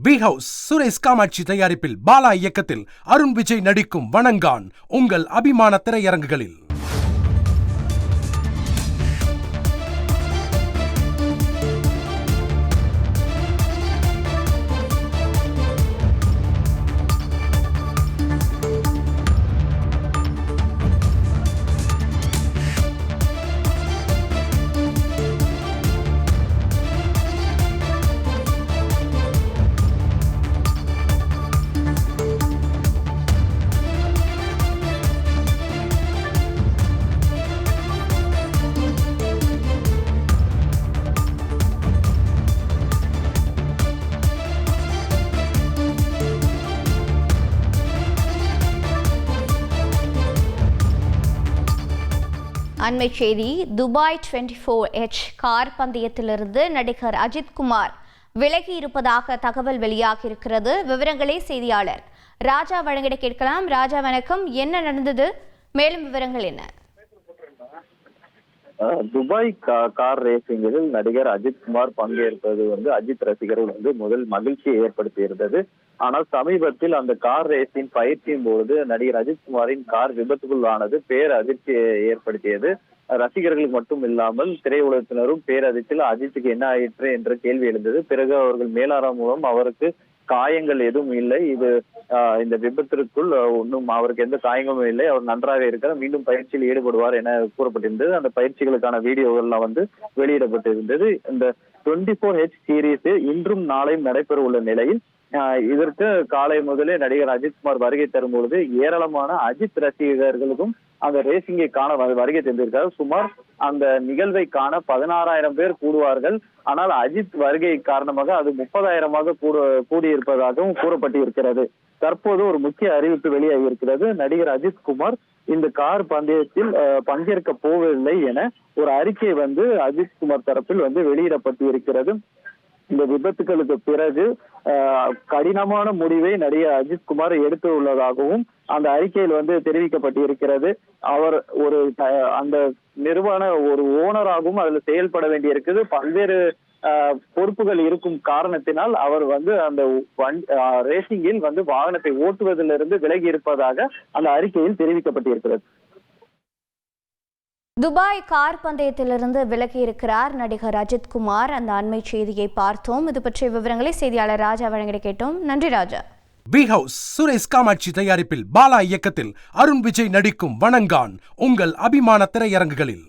We house Suresh Kamakshi தயாரிப்பில் பாலா இயக்கத்தில் அருண் விஜய் நடிக்கும் வணங்கான் உங்கள் அபிமான திரையரங்குகளில். அண்மை செய்தி. துபாய் 24H கார் பந்தயத்திலிருந்து நடிகர் அஜித் குமார் விலகி இருப்பதாக தகவல் வெளியாகி இருக்கிறது. விவரங்களை செய்தியாளர் ராஜா வழங்கிட கேட்கலாம். ராஜா வணக்கம், என்ன நடந்தது? மேலும் விவரங்கள் என்ன? துபாய் கார் ரேசிங்கில் நடிகர் அஜித் குமார் பங்கேற்பது அஜித் ரசிகர்கள் முதல் மகிழ்ச்சியை ஏற்படுத்தி இருந்தது. ஆனால் சமீபத்தில் அந்த கார் ரேசின் பயிற்சியின் பொழுது நடிகர் அஜித் குமாரின் கார் விபத்துக்குள்ளானது பேரதிர்ச்சியை ஏற்படுத்தியது. ரசிகர்களுக்கு மட்டும் இல்லாமல் திரையுலகத்தினரும் பேரதிர்ச்சியில் அஜித்துக்கு என்ன ஆயிற்று என்ற கேள்வி எழுந்தது. பிறகு அவர்கள் மேலாளர் மூலம் அவருக்கு காயங்கள் எதுவும் இல்லை, இந்த விபத்திற்குள் ஒன்றும் அவருக்கு எந்த காயங்களும் இல்லை, அவர் நன்றாக இருக்கிறார், மீண்டும் பயிற்சியில் ஈடுபடுவார் என கூறப்பட்டிருந்தது. அந்த பயிற்சிகளுக்கான வீடியோகள்லாம் வெளியிடப்பட்டிருந்தது. இந்த 24H சீரீஸ் இன்றும் நாளையும் நடைபெற உள்ள நிலையில் இதற்கு காலை முதலே நடிகர் அஜித்குமார் வருகை தரும் பொழுது ஏராளமான அஜித் ரசிகர்களுக்கும் அந்த ரேசிங்கை காண வருகை தந்திருக்காரு. சுமார் அந்த நிகழ்வை காண 16,000 பேர் கூடுவார்கள். ஆனால் அஜித் வருகை காரணமாக அது 30,000 கூடியிருப்பதாகவும் கூறப்பட்டு இருக்கிறது. தற்போது ஒரு முக்கிய அறிவிப்பு வெளியாகி இருக்கிறது. நடிகர் அஜித் குமார் இந்த கார் பந்தயத்தில் பங்கேற்க போவதில்லை என ஒரு அறிக்கை அஜித் குமார் தரப்பில் வெளியிடப்பட்டு இருக்கிறது. இந்த விபத்துகளுக்கு பிறகு கடினமான முடிவை நடிகர் அஜித் குமார் எடுத்து உள்ளதாகவும் அந்த அறிக்கையில் தெரிவிக்கப்பட்டு இருக்கிறது. அவர் அந்த நிறுவன ஒரு ஓனராகவும் அதுல செயல்பட வேண்டி இருக்குது. பல்வேறு பொறுப்புகள் இருக்கும் காரணத்தினால் அவர் அந்த ரேசிங்கில் வாகனத்தை ஓட்டுவதிலிருந்து விலகி இருப்பதாக அந்த அறிக்கையில் தெரிவிக்கப்பட்டிருக்கிறது. துபாய் கார் பந்தயத்திலிருந்து விலகி இருக்கிறார் நடிகர் அஜித் குமார். அந்த அண்மை செய்தியை பார்த்தோம். இது பற்றிய விவரங்களை செய்தியாளர் ராஜா வழங்கிட கேட்டோம். நன்றி ராஜா. வி ஹவுஸ் சுரேஷ் காமாட்சி தயாரிப்பில் பாலா இயக்கத்தில் அருண் விஜய் நடிக்கும் வணங்கான் உங்கள் அபிமான திரையரங்குகளில்.